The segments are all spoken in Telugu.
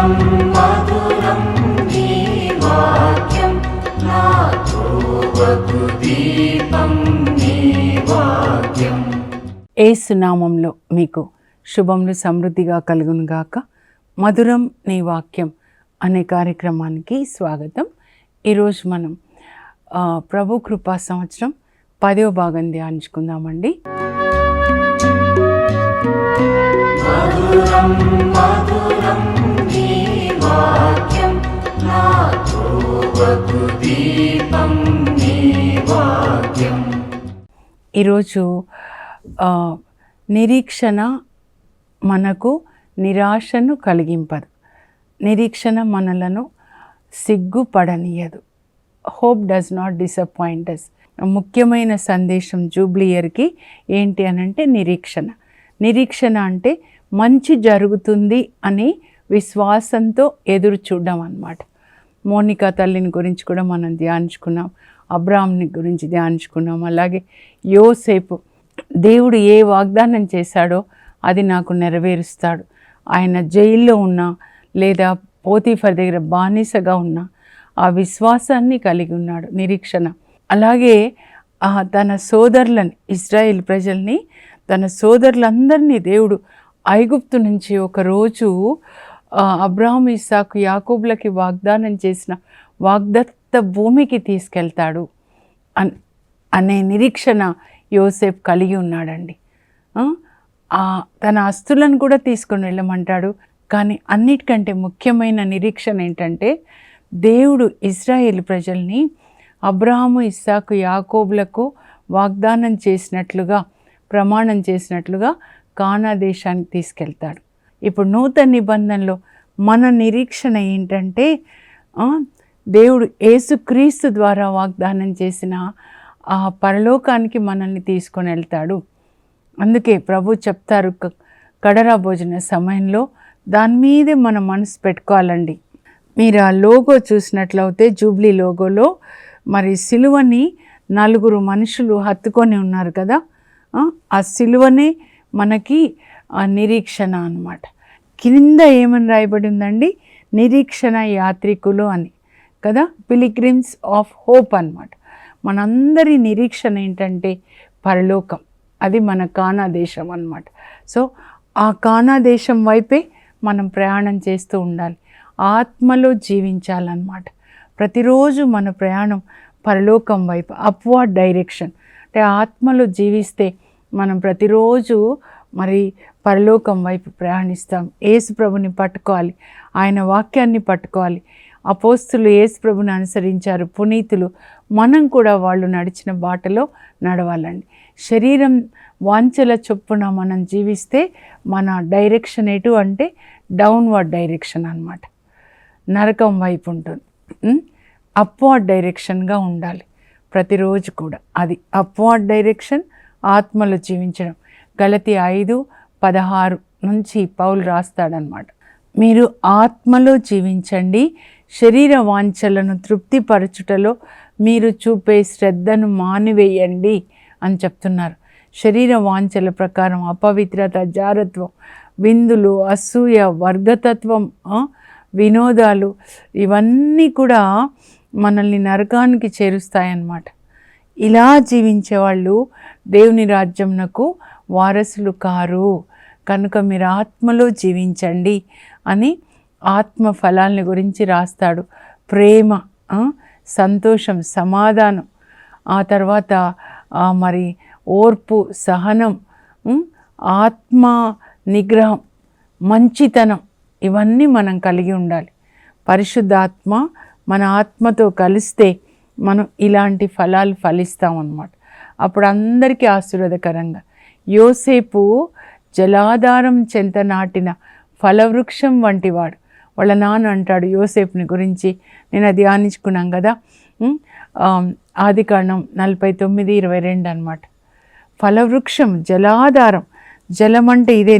మధురం మధురం నీ వాక్యం నా త్రోవకు దీపం నీ వాక్యం. యేసు నామంలో మీకు శుభములు సమృద్ధిగా కలుగును గాక. మధురం నీ వాక్యం అనే కార్యక్రమానికి స్వాగతం. ఈరోజు మనం ప్రభు కృపా సంవత్సరం 10వ భాగం ధ్యానించుకుందామండి. మధురం మధురం నీ వాక్యం నా త్రోవకు దీపం నీ వాక్యం. ఈరోజు నిరీక్షణ మనకు నిరాశను కలిగింపదు. నిరీక్షణ మనలను సిగ్గుపడనీయదు. Hope does not disappoint us. ముఖ్యమైన సందేశం జూబ్లీ ఇయర్కి ఏంటి అనంటే నిరీక్షణ. నిరీక్షణ అంటే మంచి జరుగుతుంది అని విశ్వాసంతో ఎదురు చూడడం అన్నమాట. మోనికా తల్లిని గురించి కూడా మనం ధ్యానించుకున్నాం, అబ్రాహాంని గురించి ధ్యానించుకున్నాం. అలాగే యోసేపు, దేవుడు ఏ వాగ్దానం చేశాడో అది నాకు నెరవేరుస్తాడు. ఆయన జైల్లో ఉన్నా లేదా పోతీఫర్ దగ్గర బానిసగా ఉన్నా ఆ విశ్వాసాన్ని కలిగి ఉన్నాడు, నిరీక్షణ. అలాగే తన సోదరులని, ఇజ్రాయేల్ ప్రజల్ని, తన సోదరులందరినీ దేవుడు ఐగుప్తు నుంచి ఒకరోజు అబ్రాహాము, ఇస్సాకు, యాకోబులకి వాగ్దానం చేసిన వాగ్దత్త భూమికి తీసుకెళ్తాడు అనే నిరీక్షణ యోసేపు కలిగి ఉన్నాడండి. తన ఆస్తులను కూడా తీసుకొని వెళ్ళమంటాడు. కానీ అన్నిటికంటే ముఖ్యమైన నిరీక్షణ ఏంటంటే దేవుడు ఇజ్రాయేల్ ప్రజల్ని అబ్రాహాము, ఇస్సాకు, యాకోబులకు వాగ్దానం చేసినట్లుగా, ప్రమాణం చేసినట్లుగా కానా దేశానికి తీసుకెళ్తాడు. ఇప్పుడు నూతన నిబంధనలో మన నిరీక్షణ ఏంటంటే దేవుడు యేసుక్రీస్తు ద్వారా వాగ్దానం చేసిన ఆ పరలోకానికి మనల్ని తీసుకొని వెళ్తాడు. అందుకే ప్రభు చెప్తారు కడరా భోజన సమయంలో దాని మీదే మన మనసు పెట్టుకోవాలండి. మీరు ఆ లోగో చూసినట్లయితే జూబ్లీ లోగోలో మరి సిలువని 4 మనుషులు హత్తుకొని ఉన్నారు కదా. ఆ సిలువనే మనకి నిరీక్షణ అన్నమాట. కింద ఏమని రాయబడి ఉందండి? నిరీక్షణ యాత్రికులు అని కదా, పిలిగ్రిమ్స్ ఆఫ్ హోప్ అన్నమాట. మనందరి నిరీక్షణ ఏంటంటే పరలోకం. అది మన కానా దేశం అన్నమాట. సో ఆ కానా దేశం వైపే మనం ప్రయాణం చేస్తూ ఉండాలి. ఆత్మలో జీవించాలన్నమాట. ప్రతిరోజు మన ప్రయాణం పరలోకం వైపు, అప్వార్డ్ డైరెక్షన్. అంటే ఆత్మలో జీవిస్తే మనం ప్రతిరోజు మరి పరలోకం వైపు ప్రయాణిస్తాం. యేసు ప్రభుని పట్టుకోవాలి, ఆయన వాక్యాన్ని పట్టుకోవాలి. అపోస్తులు యేసు ప్రభుని అనుసరించారు, పునీతులు. మనం కూడా వాళ్ళు నడిచిన బాటలో నడవాలండి. శరీరం వాంఛల చొప్పున మనం జీవిస్తే మన డైరెక్షన్ ఎటు అంటే డౌన్వర్డ్ డైరెక్షన్ అన్నమాట, నరకం వైపు ఉంటుంది. అప్వార్డ్ డైరెక్షన్గా ఉండాలి ప్రతిరోజు కూడా. అది అప్వార్డ్ డైరెక్షన్, ఆత్మలో జీవించడం. గలతీ 5:16 నుంచి పౌలు రాస్తాడనమాట. మీరు ఆత్మలో జీవించండి, శరీర వాంఛలను తృప్తిపరచుటలో మీరు చూపే శ్రద్ధను మానివేయండి అని చెప్తున్నారు. శరీర వాంఛల ప్రకారం అపవిత్రత, జారత్వం, విందులు, అసూయ, వర్గతత్వం, వినోదాలు, ఇవన్నీ కూడా మనల్ని నరకానికి చేరుస్తాయన్నమాట. ఇలా జీవించే వాళ్ళు దేవుని రాజ్యంనకు వారసులు కారు. కనుక మీరు ఆత్మలో జీవించండి అని ఆత్మ ఫలాలని గురించి రాస్తాడు. ప్రేమ, సంతోషం, సమాధానం, ఆ తర్వాత మరి ఓర్పు, సహనం, ఆత్మ నిగ్రహం, మంచితనం, ఇవన్నీ మనం కలిగి ఉండాలి. పరిశుద్ధాత్మ మన ఆత్మతో కలిస్తే మనం ఇలాంటి ఫలాలు ఫలిస్తామన్నమాట. అప్పుడు అందరికీ ఆశీర్వాదకరంగా. యోసేపు జలాధారం చెంత నాటిన ఫలవృక్షం వంటివాడు. వాళ్ళ నాన్న అంటాడు యోసేపుని గురించి, నేను అది ధ్యానించుకున్నాం కదా, ఆదికాండం 49:22 అన్నమాట. ఫలవృక్షం, జలాధారం. జలం అంటే ఇదే,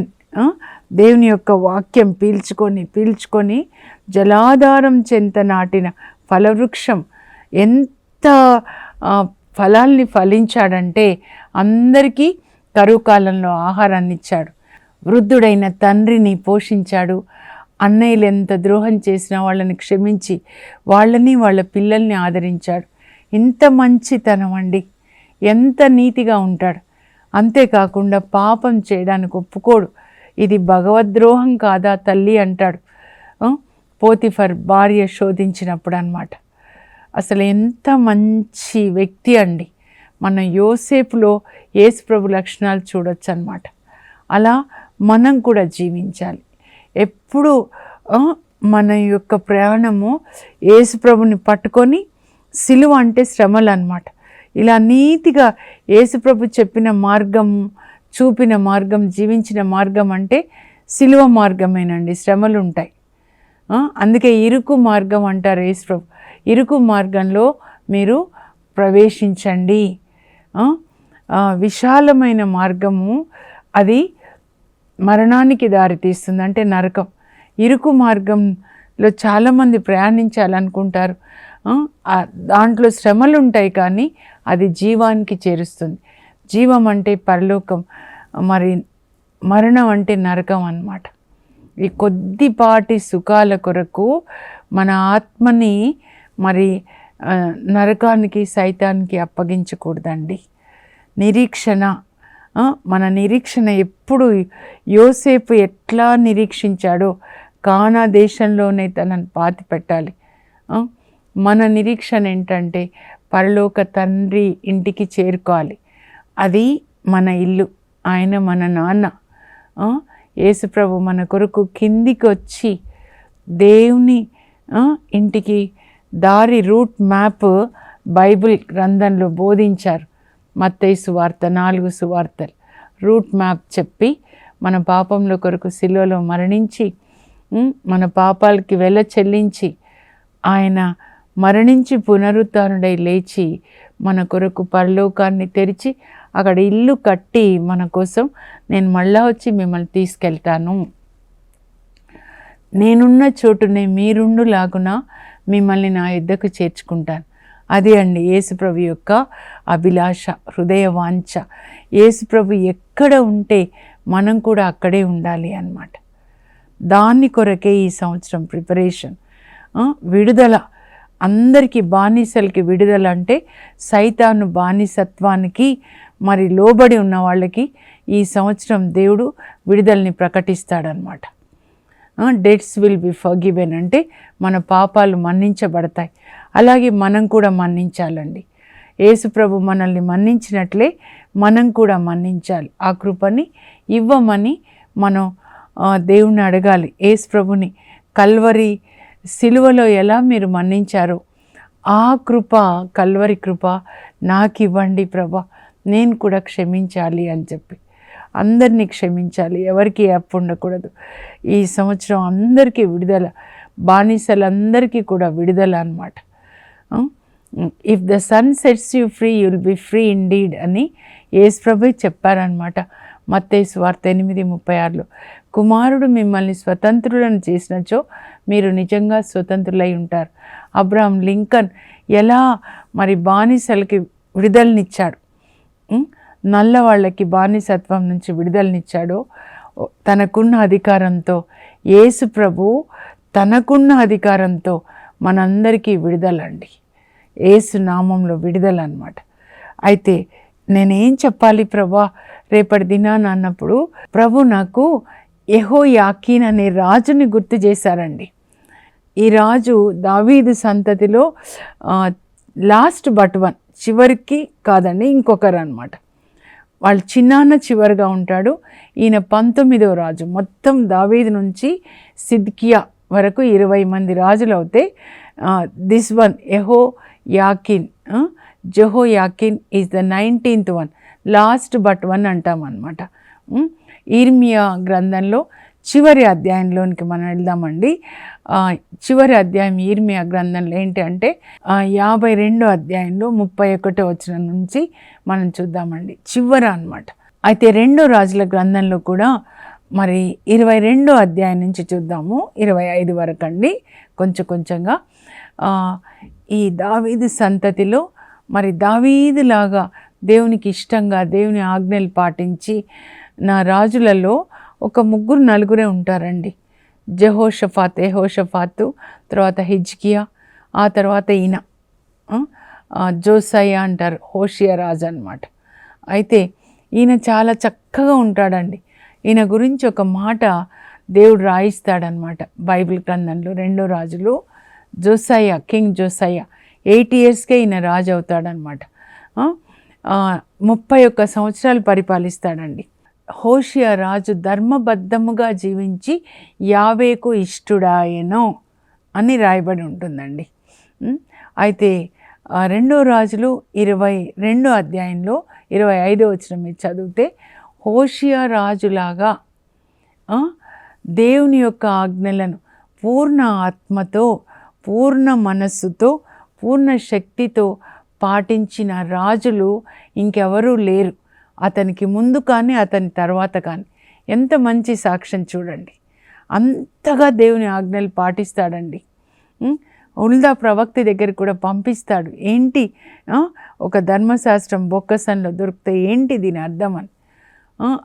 దేవుని యొక్క వాక్యం పీల్చుకొని జలాధారం చెంత నాటిన ఫలవృక్షం. ఎంత ఫలాల్ని ఫలించాడంటే అందరికీ కరువు కాలంలో ఆహారాన్ని ఇచ్చాడు. వృద్ధుడైన తండ్రిని పోషించాడు. అన్నయ్యలు ఎంత ద్రోహం చేసినా వాళ్ళని క్షమించి వాళ్ళని వాళ్ళ పిల్లల్ని ఆదరించాడు. ఇంత మంచితనం అండి, ఎంత నీతిగా ఉంటాడు. అంతేకాకుండా పాపం చేయడానికి ఒప్పుకోడు. ఇది భగవద్రోహం కాదా తల్లి అంటాడు పోతిఫర్ భార్య శోధించినప్పుడు అన్నమాట. అసలు ఎంత మంచి వ్యక్తి అండి. మనం యోసేపులో యేసుప్రభు లక్షణాలు చూడొచ్చు అన్నమాట. అలా మనం కూడా జీవించాలి. ఎప్పుడు మన యొక్క ప్రయాణము యేసుప్రభుని పట్టుకొని, సిలువ అంటే శ్రమలు అన్నమాట. ఇలా నీతిగా యేసుప్రభు చెప్పిన మార్గం, చూపిన మార్గం, జీవించిన మార్గం అంటే సిలువ మార్గమేనండి. శ్రమలు ఉంటాయి. అందుకే ఇరుకు మార్గం అంటారు యేసుప్రభు. ఇరుకు మార్గంలో మీరు ప్రవేశించండి. విశాలమైన మార్గము అది మరణానికి దారితీస్తుంది, అంటే నరకం. ఇరుకు మార్గంలో చాలామంది ప్రయాణించాలనుకుంటారు. దాంట్లో శ్రమలు ఉంటాయి, కానీ అది జీవానికి చేరుస్తుంది. జీవం అంటే పరలోకం, మరి మరణం అంటే నరకం అన్నమాట. ఈ కొద్దిపాటి సుఖాల కొరకు మన ఆత్మని మరి నరకానికి, సైతానికి అప్పగించకూడదండి. నిరీక్షణ, మన నిరీక్షణ ఎప్పుడు యోసేపు ఎట్లా నిరీక్షించాడో కానా దేశంలోనే తనని పాతి పెట్టాలి. మన నిరీక్షణ ఏంటంటే పరలోక తండ్రి ఇంటికి చేరుకోవాలి. అది మన ఇల్లు, ఆయన మన నాన్న. యేసుప్రభు మన కొరకు కిందికి వచ్చి దేవుని ఇంటికి దారి, రూట్ మ్యాప్ బైబిల్ గ్రంథంలో బోధించారు. మత్తయి సువార్త, 4 సువార్తలు రూట్ మ్యాప్ చెప్పి మన పాపంలో కొరకు సిలువలో మరణించి, మన పాపాలకి వెల చెల్లించి, ఆయన మరణించి పునరుత్థానుడై లేచి మన కొరకు పరలోకాన్ని తెరిచి అక్కడ ఇల్లు కట్టి మన కోసం, నేను మళ్ళా వచ్చి మిమ్మల్ని తీసుకెళ్తాను, నేనున్న చోటునే మీరుండులాగున మిమ్మల్ని నా యుద్ధకు చేర్చుకుంటాను. అది అండి యేసుప్రభు యొక్క అభిలాష, హృదయ వాంఛ. యేసుప్రభు ఎక్కడ ఉంటే మనం కూడా అక్కడే ఉండాలి అన్నమాట. దాని కొరకే ఈ సంవత్సరం ప్రిపరేషన్. విడుదల, అందరికీ బానిసలకి విడుదల, అంటే సైతాను బానిసత్వానికి మరి లోబడి ఉన్న వాళ్ళకి ఈ సంవత్సరం దేవుడు విడుదలని ప్రకటిస్తాడనమాట. డెట్స్ విల్ బి ఫర్గివెన్, అంటే మన పాపాలు మన్నించబడతాయి. అలాగే మనం కూడా మన్నించాలండి. యేసుప్రభు మనల్ని మన్నించినట్లే మనం కూడా మన్నించాలి. ఆ కృపని ఇవ్వమని మనం దేవుణ్ణి అడగాలి. యేసుప్రభుని కల్వరి సిలువలో ఎలా మీరు మన్నించారో ఆ కృప, కల్వరి కృప నాకు ఇవ్వండి ప్రభా, నేను కూడా క్షమించాలి అని చెప్పి అందరినీ క్షమించాలి. ఎవరికి అప్పు ఉండకూడదు. ఈ సంవత్సరం అందరికీ విడుదల, బానిసలందరికీ కూడా విడుదల అన్నమాట. If the son sets you free you will be free indeed అని యేసుప్రభు చెప్పారనమాట. మత్తయి సువార్త 8:36లో కుమారుడు మిమ్మల్ని స్వతంత్రులను చేసినచో మీరు నిజంగా స్వతంత్రులై ఉంటారు. అబ్రహాం లింకన్ ఎలా మరి బానిసలకి విడుదలనిచ్చాడు, నల్ల వాళ్ళకి బానిసత్వం నుంచి విడుదలనిచ్చాడో తనకున్న అధికారంతో, యేసు ప్రభు తనకున్న అధికారంతో మనందరికీ విడుదలండి. యేసు నామంలో విడుదల అన్నమాట. అయితే నేనేం చెప్పాలి ప్రభా రేపటి దినాన అన్నప్పుడు ప్రభు నాకు యెహోయాకీన్ అనే రాజుని గుర్తు చేశారండి. ఈ రాజు దావీదు సంతతిలో లాస్ట్ బట్ వన్, చివరికి కాదండి, ఇంకొకరు అనమాట. వాళ్ళ చిన్నాన్న చివరిగా ఉంటాడు. ఈయన 19వ రాజు. మొత్తం దావీదు నుంచి సిద్కియా వరకు 20 మంది రాజులు అవుతే this one Jehoiachin, Jehoiachin is the 19th one, last but one అంటాం అన్నమాట. ఇర్మియా గ్రంథంలో చివరి అధ్యాయంలోనికి మనం వెళ్దామండి. చివరి అధ్యాయం ఇర్మియా గ్రంథంలో ఏంటి అంటే 52వ అధ్యాయంలో 31వ వచనం నుంచి మనం చూద్దామండి. చివర అన్నమాట. అయితే 2వ రాజుల గ్రంథంలో కూడా మరి 22వ అధ్యాయం నుంచి చూద్దాము, 25 వరకు అండి. కొంచెం కొంచెంగా ఈ దావీదు సంతతిలో మరి దావీదులాగా దేవునికి ఇష్టంగా దేవుని ఆజ్ఞలు పాటించి నా రాజులలో ఒక 3-4 ఉంటారండి. యెహోషాఫాతు, తర్వాత హిజ్కియా, ఆ తర్వాత ఈయన జోసయ్య అంటారు, హోషియా రాజు అనమాట. అయితే ఈయన చాలా చక్కగా ఉంటాడండి. ఈయన గురించి ఒక మాట దేవుడు రాయిస్తాడనమాట బైబిల్ గ్రంథంలో. 2 రాజులు, జోసయ్య, కింగ్ జోసయ్య 8 ఇయర్స్కే ఈయన రాజు అవుతాడనమాట. 31 సంవత్సరాలు పరిపాలిస్తాడండి. హోషియా రాజు ధర్మబద్ధముగా జీవించి యావేకు ఇష్టుడాయెను అని రాయబడి ఉంటుందండి. అయితే 2 రాజులు 22 అధ్యాయంలో 25వ వచనం మీరు చదివితే, హోషియా రాజులాగా దేవుని యొక్క ఆజ్ఞలను పూర్ణ ఆత్మతో, పూర్ణ మనస్సుతో, పూర్ణ శక్తితో పాటించిన రాజులు ఇంకెవరూ లేరు, అతనికి ముందు కానీ అతని తర్వాత కానీ. ఎంత మంచి సాక్ష్యం చూడండి. అంతగా దేవుని ఆజ్ఞలు పాటిస్తాడండి. హుల్దా ప్రవక్త దగ్గర కూడా పంపిస్తాడు. ఏంటి ఒక ధర్మశాస్త్రం బొక్కసంలో దొరికితే ఏంటి దీని అర్థం అని.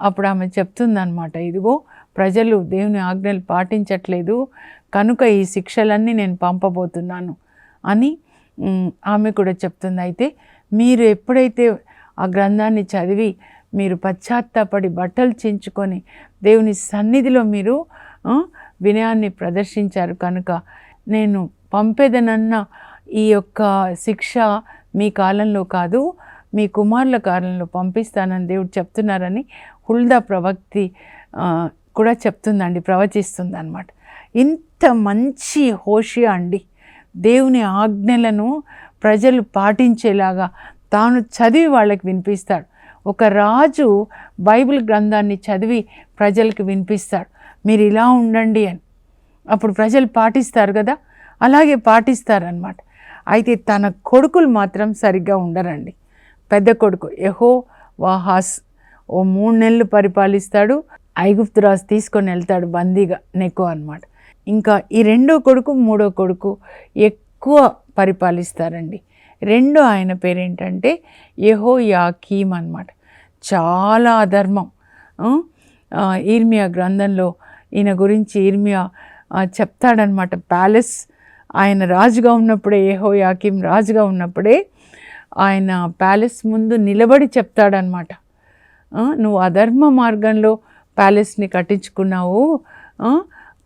అప్పుడు ఆమె చెప్తుందన్నమాట, ఇదిగో ప్రజలు దేవుని ఆజ్ఞలు పాటించట్లేదు కనుక ఈ శిక్షలన్నీ నేను పంపబోతున్నాను అని ఆమె కూడా చెప్తుంది. అయితే మీరు ఎప్పుడైతే ఆ గ్రంథాన్ని చదివి మీరు పశ్చాత్తాపడి బట్టలు చించుకొని దేవుని సన్నిధిలో మీరు వినయాన్ని ప్రదర్శించారు కనుక నేను పంపేదనన్న ఈ యొక్క శిక్ష మీ కాలంలో కాదు, మీ కుమారుల కాలంలో పంపిస్తానని దేవుడు చెప్తున్నారని హుల్దా ప్రవక్తి కూడా చెప్తుందండి, ప్రవచిస్తుంది అన్నమాట. ఇంత మంచి హోషియా అండి, దేవుని ఆజ్ఞలను ప్రజలు పాటించేలాగా తాను చదివి వాళ్ళకి వినిపిస్తాడు. ఒక రాజు బైబిల్ గ్రంథాన్ని చదివి ప్రజలకు వినిపిస్తాడు, మీరు ఇలా ఉండండి అని. అప్పుడు ప్రజలు పాటిస్తారు కదా, అలాగే పాటిస్తారనమాట. అయితే తన కొడుకులు మాత్రం సరిగ్గా ఉండరండి. పెద్ద కొడుకు యెహోవాహాస్ 3 నెలలు పరిపాలిస్తాడు. ఐగుప్తు రాజు తీసుకొని వెళ్తాడు బందీగా, నెకో అనమాట. ఇంకా ఈ 2వ కొడుకు 3వ కొడుకు ఎక్కువ పరిపాలిస్తారండి. ఆయన పేరేంటంటే యెహోయాకీం అనమాట. చాలా అధర్మం. ఇర్మియా గ్రంథంలో ఈయన గురించి ఇర్మియా చెప్తాడనమాట. ప్యాలెస్ ఆయన రాజుగా ఉన్నప్పుడే, యెహోయాకీం రాజుగా ఉన్నప్పుడే ఆయన ప్యాలెస్ ముందు నిలబడి చెప్తాడనమాట, నువ్వు అధర్మ మార్గంలో ప్యాలెస్ని కట్టించుకున్నావు,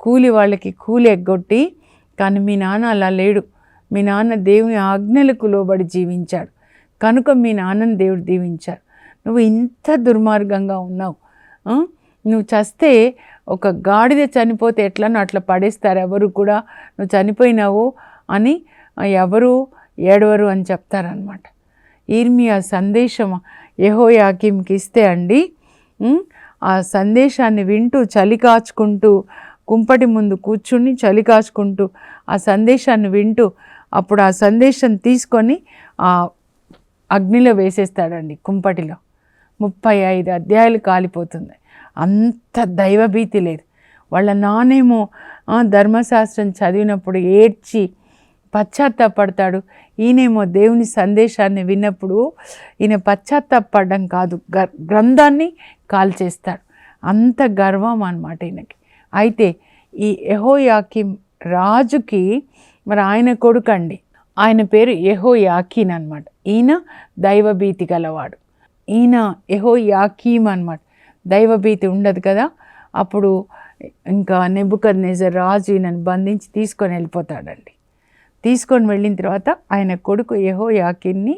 కూలి వాళ్ళకి కూలి ఎగ్గొట్టి, కానీ మీ నాన్న అలా లేడు. మీ నాన్న దేవుని ఆజ్ఞలకు లోబడి జీవించాడు కనుక మీ నాన్నని దేవుడు దీవించారు. నువ్వు ఇంత దుర్మార్గంగా ఉన్నావు, నువ్వు చస్తే ఒక గాడిద చనిపోతే ఎట్లనో అట్లా పడేస్తారు ఎవరు కూడా, నువ్వు చనిపోయినావు అని ఎవరు ఏడవరు అని చెప్తారనమాట. ఇర్మియా సందేశం యెహోయాకీంకి ఇస్తే అండి, ఆ సందేశాన్ని వింటూ చలి కాచుకుంటూ కుంపటి ముందు కూర్చుని చలి కాచుకుంటూ ఆ సందేశాన్ని వింటూ, అప్పుడు ఆ సందేశం తీసుకొని ఆ అగ్నిలో వేసేస్తాడండి, కుంపటిలో. 35 అధ్యాయాలు కాలిపోతుంది. అంత దైవభీతి లేదు. వాళ్ళ నానేమో ధర్మశాస్త్రం చదివినప్పుడు ఏడ్చి పశ్చాత్తాపడతాడు. ఈయనేమో దేవుని సందేశాన్ని విన్నప్పుడు ఈయన పశ్చాత్తాపడడం కాదు, గ్రంథాన్ని కాల్చేస్తాడు. అంత గర్వం అన్నమాట ఈయనకి. అయితే ఈ యెహోయాకీం రాజుకి మరి ఆయన కొడుకండి, ఆయన పేరు యెహోయాకీన్ అనమాట. ఈయన దైవభీతి గలవాడు. ఈయన యెహోయాకీం అనమాట. దైవభీతి ఉండదు కదా. అప్పుడు ఇంకా నెబుకద్నెజర్ రాజు ఈయనను బంధించి తీసుకొని వెళ్ళిపోతాడండి. తీసుకొని వెళ్ళిన తర్వాత ఆయన కొడుకు యెహోయాకీన్ని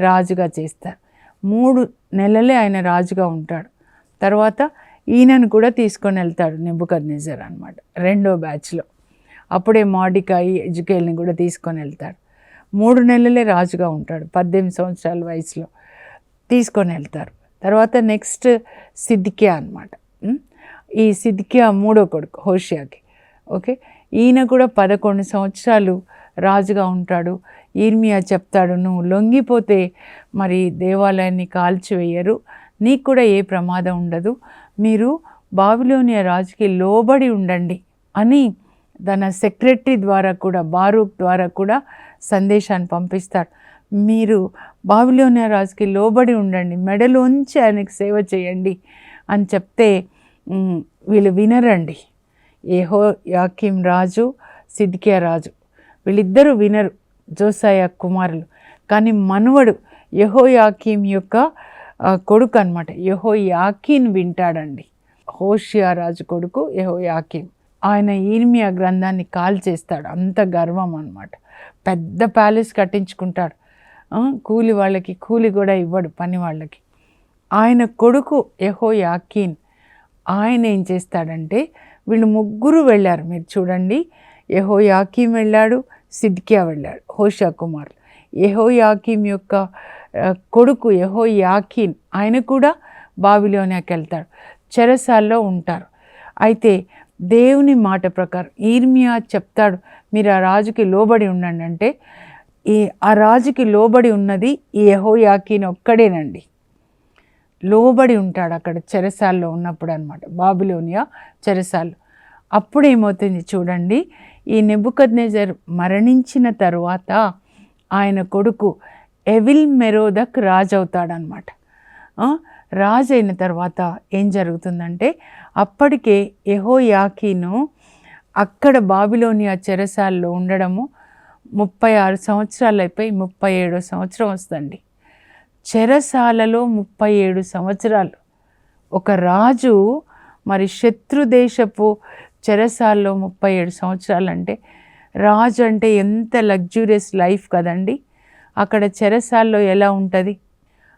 రాజుగా చేస్తారు. 3 నెలలే ఆయన రాజుగా ఉంటాడు. తర్వాత ఈయనను కూడా తీసుకొని వెళ్తాడు నెబుకద్నెజర్ అనమాట, 2వ బ్యాచ్లో. అప్పుడే మోర్డెకాయి, ఎజ్కేల్ని కూడా తీసుకొని వెళ్తాడు. 3 నెలలే రాజుగా ఉంటాడు, 18 సంవత్సరాల వయసులో తీసుకొని వెళ్తారు. తర్వాత నెక్స్ట్ సిద్కియా అనమాట. ఈ సిద్కియా 3వ కొడుకు హోషియాకి. ఓకే, ఈయన కూడా 11 సంవత్సరాలు రాజుగా ఉంటాడు. ఇర్మియా చెప్తాడు, నువ్వు లొంగిపోతే మరి దేవాలయాన్ని కాల్చివేయరు, నీకు కూడా ఏ ప్రమాదం ఉండదు, మీరు బాబిలోనియా రాజుకి లోబడి ఉండండి అని తన సెక్రటరీ ద్వారా కూడా, బారూక్ ద్వారా కూడా సందేశాన్ని పంపిస్తాడు. మీరు బాబిలోనియా రాజుకి లోబడి ఉండండి, మెడలోంచి ఆయనకి సేవ చేయండి అని చెప్తే వీళ్ళు వినరండి. యెహోయాకీం రాజు, సిద్కియా రాజు వీళ్ళిద్దరూ వినరు, జోసాయా కుమారులు. కానీ మనవడు యెహోయాకీం యొక్క కొడుకు అనమాట యెహోయాకీన్ వింటాడండి. హోషియా రాజు కొడుకు యెహోయాకీం. ఆయన ఇర్మియా గ్రంథాన్ని కాల్చేస్తాడు. అంత గర్వం అనమాట. పెద్ద ప్యాలెస్ కట్టించుకుంటాడు. కూలి వాళ్ళకి కూలి కూడా ఇవ్వడు, పని వాళ్ళకి. ఆయన కొడుకు యెహోయాకీన్ ఆయన ఏం చేస్తాడంటే, వీళ్ళు ముగ్గురు వెళ్ళారు. మీరు చూడండి, యెహోయాకీం వెళ్ళాడు, సిద్కియా వెళ్ళాడు, హోషియా కుమారులు. యెహోయాకీం యొక్క కొడుకు యెహోయాకీన్ ఆయన కూడా బాబిలోనియాకి వెళ్తాడు, చెరసాల్లో ఉంటారు. అయితే దేవుని మాట ప్రకారం ఇర్మియా చెప్తాడు, మీరు ఆ రాజుకి లోబడి ఉండండి అంటే, ఆ రాజుకి లోబడి ఉన్నది ఈ యెహోయాకీన్ ఒక్కడేనండి. లోబడి ఉంటాడు అక్కడ చెరసాల్లో ఉన్నప్పుడు అనమాట, బాబిలోనియా చెరసాల్లో. అప్పుడు ఏమవుతుంది చూడండి, ఈ నెబుకద్నెజర్ మరణించిన తరువాత ఆయన కొడుకు ఎవిల్ మెరోదక్ రాజు అవుతాడనమాట. రాజు అయిన తర్వాత ఏం జరుగుతుందంటే, అప్పటికే యెహోయాకీను అక్కడ బాబిలోనియా చెరసాల్లో ఉండడము 36 సంవత్సరాలు అయిపోయి 37వ సంవత్సరం వస్తుందండి. చెరసాలలో 37 సంవత్సరాలు ఒక రాజు, మరి శత్రుదేశపు చెరసాల్లో 37 సంవత్సరాలు అంటే, రాజు అంటే ఎంత లగ్జూరియస్ లైఫ్ కదండి. అక్కడ చెరసాల్లో ఎలా ఉంటుంది.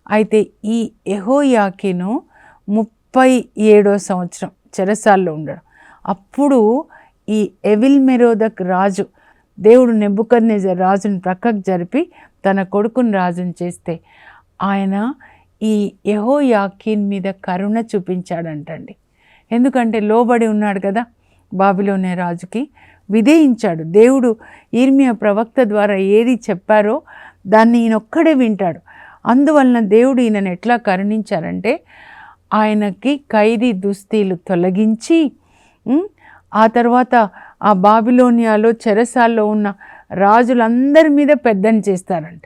అయితే ఈ యెహోయాకీను 37వ సంవత్సరం చెరసాల్లో ఉండడం. అప్పుడు ఈ ఎవిల్ మెరోదక్ రాజు, దేవుడు నెబుకద్నెజర్ రాజుని ప్రక్కకు జరిపి తన కొడుకుని రాజుని చేస్తే, ఆయన ఈ యెహోయాకీన్ మీద కరుణ చూపించాడంటండి. ఎందుకంటే లోబడి ఉన్నాడు కదా బాబిలోనే రాజుకి, విధేయించాడు. దేవుడు ఇర్మియా ప్రవక్త ద్వారా ఏది చెప్పారో దాన్ని ఈయనొక్కడే వింటాడు. అందువలన దేవుడు ఈయనను ఎట్లా కరుణించారంటే, ఆయనకి ఖైదీ దుస్తీలు తొలగించి, ఆ తర్వాత ఆ బాబిలోనియాలో చెరసాల్లో ఉన్న రాజులందరి మీద పెద్దని చేస్తారంట.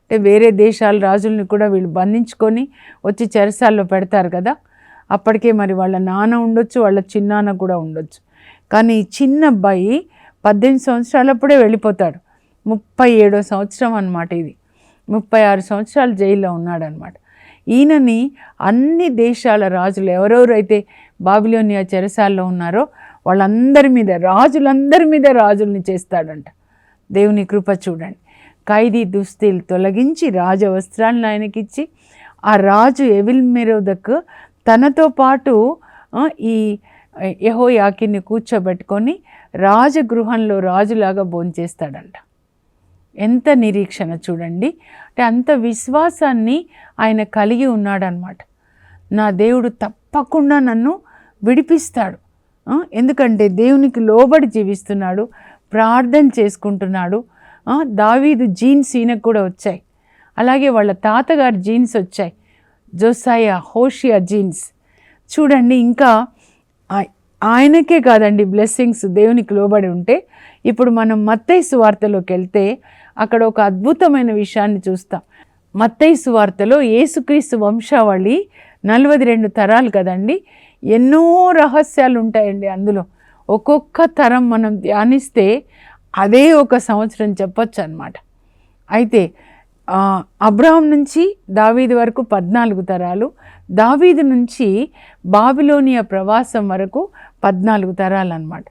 అంటే వేరే దేశాల రాజుల్ని కూడా వీళ్ళు బంధించుకొని వచ్చి చెరసాల్లో పెడతారు కదా. అప్పటికే మరి వాళ్ళ నాన్న ఉండొచ్చు, వాళ్ళ చిన్నాన్న కూడా ఉండొచ్చు. కానీ ఈ చిన్న అబ్బాయి 18 సంవత్సరాలప్పుడే వెళ్ళిపోతాడు. 37వ సంవత్సరం అన్నమాట ఇది. 36 సంవత్సరాలు జైల్లో ఉన్నాడనమాట. ఈయనని అన్ని దేశాల రాజులు ఎవరెవరైతే బాబిలోనియా చెరసాల్లో ఉన్నారో వాళ్ళందరి మీద, రాజులందరి మీద రాజుల్ని చేస్తాడంట. దేవుని కృప చూడండి. ఖైదీ దుస్తీలు తొలగించి రాజవస్త్రాలను ఆయనకిచ్చి, ఆ రాజు ఎవిల్ మెరోదక్ తనతో పాటు ఈ యెహోయాకీన్ని కూర్చోబెట్టుకొని రాజగృహంలో రాజులాగా భోంచేస్తాడంట. ఎంత నిరీక్షణ చూడండి. అంటే అంత విశ్వాసాన్ని ఆయన కలిగి ఉన్నాడనమాట. నా దేవుడు తప్పకుండా నన్ను విడిపిస్తాడు. ఎందుకంటే దేవునికి లోబడి జీవిస్తున్నాడు, ప్రార్థన చేసుకుంటున్నాడు. దావీదు జీన్స్ ఈయనకు కూడా వచ్చాయి, అలాగే వాళ్ళ తాతగారి జీన్స్ వచ్చాయి, జోసాయా హోషియా జీన్స్. చూడండి, ఇంకా ఆయనకే కాదండి బ్లెస్సింగ్స్ దేవునికి లోబడి ఉంటే. ఇప్పుడు మనం మత్తయి సువార్తలోకి వెళ్తే అక్కడ ఒక అద్భుతమైన విషయాన్ని చూస్తాం. మత్తయి సువార్తలో యేసుక్రీస్తు వంశావళి 42 తరాలు కదండి. ఎన్నో రహస్యాలు ఉంటాయండి అందులో. ఒక్కొక్క తరం మనం ధ్యానిస్తే అదే ఒక సంవత్సరం చెప్పొచ్చు అన్నమాట. అయితే అబ్రహాం నుంచి దావీదు వరకు 14 తరాలు, దావీదు నుంచి బాబిలోనియా ప్రవాసం వరకు 14 తరాలు అన్నమాట.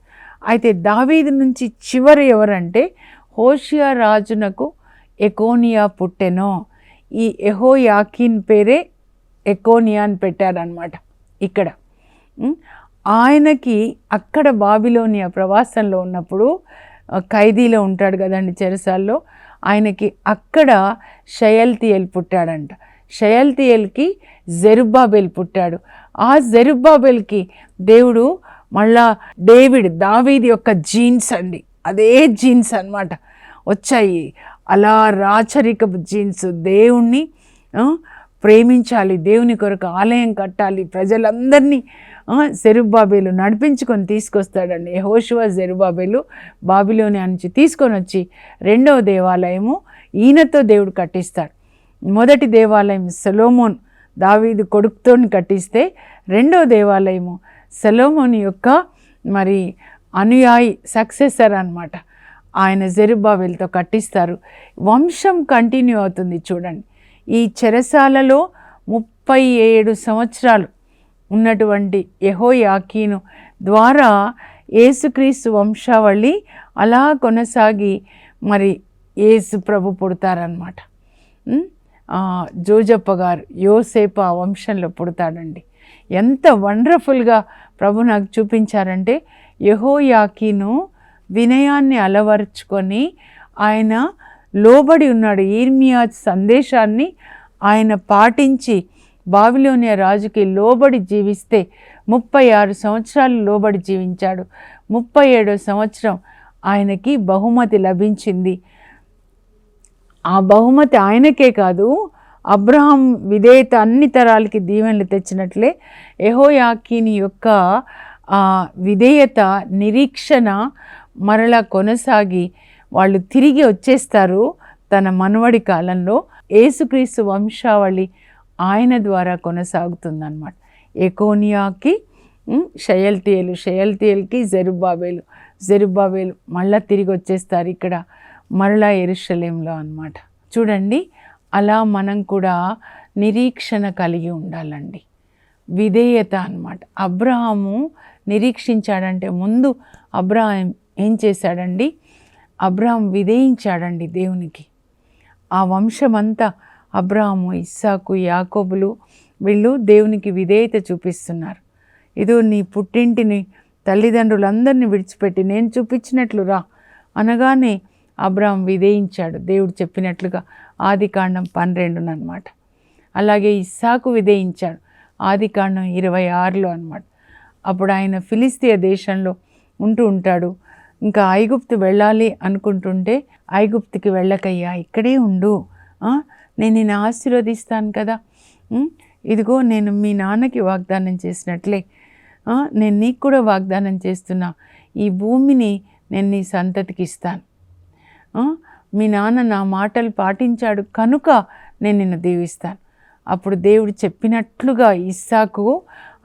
అయితే దావీదు నుంచి చివరి ఎవరంటే హోషియా రాజునకు ఎకోనియా పుట్టెనో. ఈ యెహోయాకీన్ పేరే ఎకోనియా అని పెట్టారనమాట. ఇక్కడ ఆయనకి అక్కడ బాబిలోనియా ప్రవాసంలో ఉన్నప్పుడు ఖైదీలో ఉంటాడు కదండి చెరసాల్లో. ఆయనకి అక్కడ షయల్తీయేల్ పుట్టాడంట. షయల్తీయేల్కి జెరుబ్బాబెల్ పుట్టాడు. ఆ జెరుబ్బాబెల్కి దేవుడు మళ్ళా దావీదు యొక్క జీన్స్ అండి, అదే జీన్స్ అన్నమాట వచ్చాయి. అలా రాచరికపు జీన్స్. దేవుణ్ణి ప్రేమించాలి, దేవుని కొరకు ఆలయం కట్టాలి, ప్రజలందరినీ జెరుబ్బాబెలు నడిపించుకొని తీసుకొస్తాడండి. యెహోషువ జెరుబ్బాబెలు బాబిలోనియా నుంచి తీసుకొని వచ్చి రెండవ దేవాలయము ఈయనతో దేవుడు కట్టిస్తాడు. మొదటి దేవాలయం సొలొమోన్ దావీదు కొడుకుతో కట్టిస్తే, రెండవ దేవాలయము సొలొమోన్ యొక్క మరి అనుయాయి సక్సెసర్ అన్నమాట. ఆయన జెరుబ్బాబెల్తో కట్టిస్తారు. వంశం కంటిన్యూ అవుతుంది. చూడండి, ఈ చెరసాలలో 37 సంవత్సరాలు ఉన్నటువంటి యెహోయాకీను ద్వారా యేసుక్రీస్తు వంశావళి అలా కొనసాగి మరి యేసు ప్రభు పుడతారనమాట. జోజప్ప గారు యోసేపు ఆ వంశంలో పుడతాడండి. ఎంత వండర్ఫుల్గా ప్రభు నాకు చూపించారంటే, యెహోయాకీను వినయాన్ని అలవర్చుకొని ఆయన లోబడి ఉన్నాడు. ఇర్మియా సందేశాన్ని ఆయన పాటించి బాబిలోనియా రాజుకి లోబడి జీవిస్తే 36 సంవత్సరాలు లోబడి జీవించాడు. 37వ సంవత్సరం ఆయనకి బహుమతి లభించింది. ఆ బహుమతి ఆయనకే కాదు, అబ్రహాం విధేయత అన్ని తరాలకి దీవెనలు తెచ్చినట్లే యెహోయాకీని యొక్క విధేయత నిరీక్షణ మరలా కొనసాగి వాళ్ళు తిరిగి వచ్చేస్తారు తన మనవడి కాలంలో. యేసుక్రీస్తు వంశావళి ఆయన ద్వారా కొనసాగుతుందన్నమాట. ఎకోనియాకి షయల్తీయేలు, షయల్తీయేల్కి జెరుబ్బాబేలు మళ్ళా తిరిగి వచ్చేస్తారు ఇక్కడ మరలా యెరూషలేంలో అన్నమాట. చూడండి, అలా మనం కూడా నిరీక్షణ కలిగి ఉండాలండి. విధేయత అన్నమాట. అబ్రహాము నిరీక్షించాడంటే ముందు అబ్రహాం ఏం చేశాడండి? అబ్రహాం విధేయించాడండి దేవునికి. ఆ వంశమంతా అబ్రహాము, ఇస్సాకు, యాకోబులు వీళ్ళు దేవునికి విధేయత చూపిస్తున్నారు. ఇదో నీ పుట్టింటిని తల్లిదండ్రులందరినీ విడిచిపెట్టి నేను చూపించినట్లు రా అనగానే అబ్రహాం విధేయించాడు దేవుడు చెప్పినట్లుగా. ఆదికాండం 12 అన్నమాట. అలాగే ఇస్సాకు విధేయించాడు ఆదికాండం 26లో అన్నమాట. అప్పుడు ఆయన ఫిలిస్తీయ దేశంలో ఉంటాడు. ఇంకా ఐగుప్తు వెళ్ళాలి అనుకుంటుంటే, ఐగుప్తుకి వెళ్ళకయ్యా, ఇక్కడే ఉండు, నేను నిన్ను ఆశీర్వదిస్తాను కదా, ఇదిగో నేను మీ నాన్నకి వాగ్దానం చేసినట్లే నేను నీకు కూడా వాగ్దానం చేస్తున్నా, ఈ భూమిని నేను నీ సంతతికి ఇస్తాను, మీ నాన్న నా మాటలు పాటించాడు కనుక నేను నిన్ను దీవిస్తాను. అప్పుడు దేవుడు చెప్పినట్లుగా ఇస్సాకు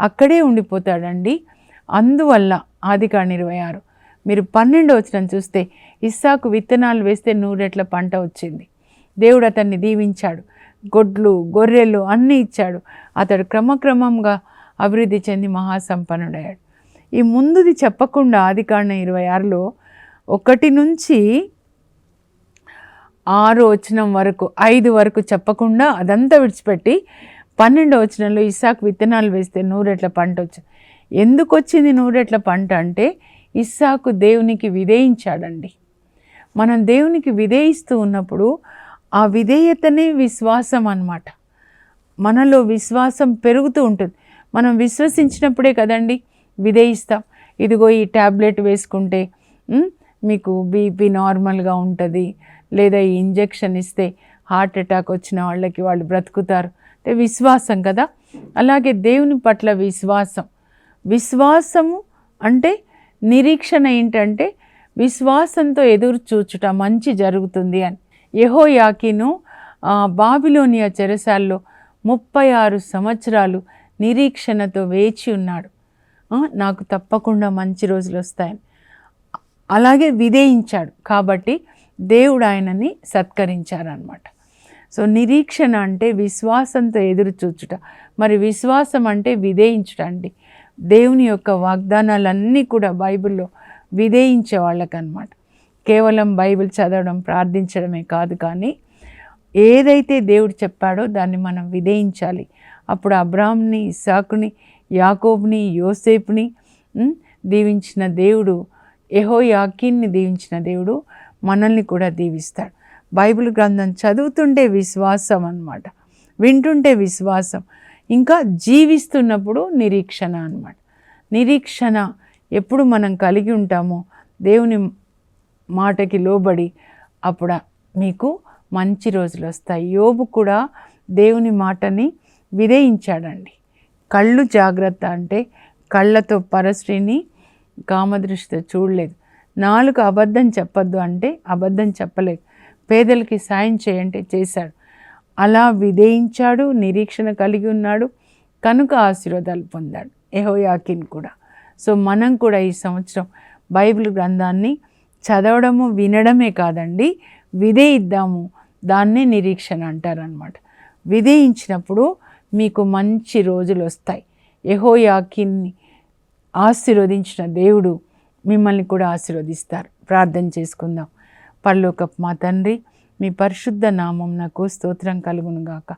అక్కడే ఉండిపోతాడండి. అందువల్ల ఆదికాండం 26 మీరు 12వ వచనం చూస్తే, ఇస్సాకు విత్తనాలు వేస్తే 100 రెట్ల పంట వచ్చింది. దేవుడు అతన్ని దీవించాడు, గొడ్లు గొర్రెలు అన్నీ ఇచ్చాడు. అతడు క్రమక్రమంగా అభివృద్ధి చెంది మహాసంపన్నుడయ్యాడు. ఈ ముందుది చెప్పకుండా ఆదికాండం 26లో 1 నుంచి 6 వచనం వరకు 5 వరకు చెప్పకుండా అదంతా విడిచిపెట్టి 12వ వచనంలో ఇస్సాకు విత్తనాలు వేస్తే 100 రెట్ల పంట వచ్చింది. ఎందుకు వచ్చింది 100 రెట్ల పంట అంటే, ఇస్సాకు దేవునికి విధేయించాడండి. మనం దేవునికి విధేయిస్తూ ఉన్నప్పుడు ఆ విధేయతనే విశ్వాసం అన్నమాట. మనలో విశ్వాసం పెరుగుతూ ఉంటుంది. మనం విశ్వసించినప్పుడే కదండి విధేయిస్తాం. ఇదిగో ఈ ట్యాబ్లెట్ వేసుకుంటే మీకు బీపీ నార్మల్గా ఉంటుంది, లేదా ఈ ఇంజెక్షన్ ఇస్తే హార్ట్ అటాక్ వచ్చిన వాళ్ళకి వాళ్ళు బ్రతుకుతారు అంటే విశ్వాసం కదా. అలాగే దేవుని పట్ల విశ్వాసము అంటే నిరీక్షణ ఏంటంటే విశ్వాసంతో ఎదురు చూచుట మంచి జరుగుతుంది అని. యెహోయాకీను బాబిలోనియా చెరసాల్లో 36 సంవత్సరాలు నిరీక్షణతో వేచి ఉన్నాడు. నాకు తప్పకుండా మంచి రోజులు వస్తాయని అలాగే విధేయించాడు కాబట్టి దేవుడు ఆయనని సత్కరించారనమాట. సో నిరీక్షణ అంటే విశ్వాసంతో ఎదురు చూచుట, మరి విశ్వాసం అంటే విధేయించుట అండి. దేవుని యొక్క వాగ్దానాలన్నీ కూడా బైబిల్లో విధేయించే వాళ్ళకన్నమాట. కేవలం బైబిల్ చదవడం ప్రార్థించడమే కాదు, కానీ ఏదైతే దేవుడు చెప్పాడో దాన్ని మనం విధేయించాలి. అప్పుడు అబ్రాహాంని, ఇస్సాకుని, యాకోబుని, యోసేపుని దీవించిన దేవుడు, యెహోయాకీన్ని దీవించిన దేవుడు మనల్ని కూడా దీవిస్తాడు. బైబిల్ గ్రంథం చదువుతుంటే విశ్వాసం అన్నమాట, వింటుంటే విశ్వాసం, ఇంకా జీవిస్తున్నప్పుడు నిరీక్షణ అన్నమాట. నిరీక్షణ ఎప్పుడు మనం కలిగి ఉంటామో దేవుని మాటకి లోబడి, అప్పుడు మీకు మంచి రోజులు వస్తాయి. యోబు కూడా దేవుని మాటని విధేయించాడండి. కళ్ళు జాగ్రత్త అంటే కళ్ళతో పరస్త్రీని కామదృష్టితో చూడలేదు. నాలుక అబద్ధం చెప్పొద్దు అంటే అబద్ధం చెప్పలేదు. పేదలకి సాయం చేయంటే చేశాడు. అలా విధేయించాడు, నిరీక్షణ కలిగి ఉన్నాడు కనుక ఆశీర్వాదాలు పొందాడు యెహోయాకీన్ కూడా. సో మనం కూడా ఈ సంవత్సరం బైబిల్ గ్రంథాన్ని చదవడము వినడమే కాదండి, విధేయిద్దాము. దాన్నే నిరీక్షణ అంటారనమాట. విధేయించినప్పుడు మీకు మంచి రోజులు వస్తాయి. యెహోయాకీన్ని ఆశీర్వదించిన దేవుడు మిమ్మల్ని కూడా ఆశీర్వదిస్తారు. ప్రార్థన చేసుకుందాం. పరలోకపు మా తండ్రి, మీ పరిశుద్ధ నామం నాకు స్తోత్రం కలుగును గాక.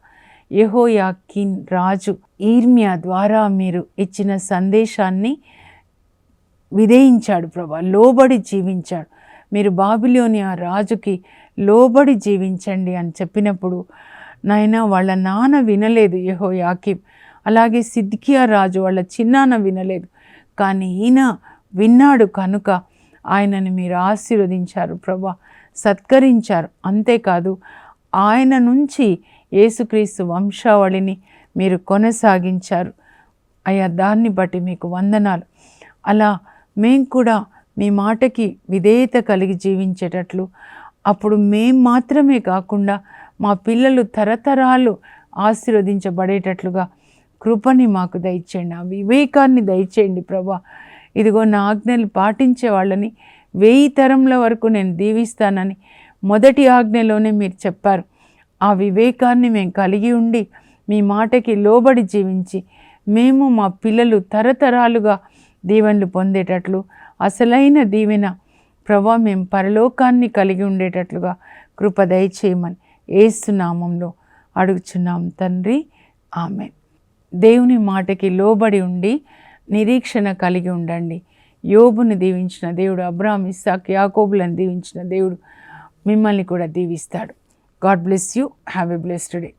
యెహోయాకీన్ రాజు ఇర్మియా ద్వారా మీరు ఇచ్చిన సందేశాన్ని విధేయించాడు ప్రభా, లోబడి జీవించాడు. మీరు బాబిలోనియా రాజుకి లోబడి జీవించండి అని చెప్పినప్పుడు నాయన వాళ్ళ నాన్న వినలేదు యెహోయాకీం, అలాగే సిద్కియా రాజు వాళ్ళ చిన్నాన్న వినలేదు, కానీ ఈయన విన్నాడు కనుక ఆయనని మీరు ఆశీర్వదించారు ప్రభా, సత్కరించారు. అంతేకాదు ఆయన నుంచి యేసుక్రీస్తు వంశావళిని మీరు కొనసాగించారు అయ్యా. దాన్ని బట్టి మీకు వందనాలు. అలా మేం కూడా మీ మాటకి విధేయత కలిగి జీవించేటట్లు, అప్పుడు మేం మాత్రమే కాకుండా మా పిల్లలు తరతరాలు ఆశీర్వదించబడేటట్లుగా కృపని మాకు దయచేయండి, ఆ వివేకాన్ని దయచేయండి ప్రభా. ఇదిగో నా ఆజ్ఞలు పాటించే వాళ్ళని 1000 తరంల వరకు నేను దీవిస్తానని మొదటి ఆజ్ఞలోనే మీరు చెప్పారు. ఆ వివేకాన్ని మేము కలిగి ఉండి మీ మాటకి లోబడి జీవించి మేము మా పిల్లలు తరతరాలుగా దీవెనలు పొందేటట్లు, అసలైన దీవెన ప్రభా మేము పరలోకాన్ని కలిగి ఉండేటట్లుగా కృప దయచేయమని యేసు నామంలో అడుగుచున్నాం తండ్రి, ఆమేన్. దేవుని మాటకి లోబడి ఉండి నిరీక్షణ కలిగి ఉండండి. యోబుని దీవించిన దేవుడు, అబ్రాహాం, ఇస్సాక్, యాకోబులను దీవించిన దేవుడు మిమ్మల్ని కూడా దీవిస్తాడు. God bless you. Have a blessed day.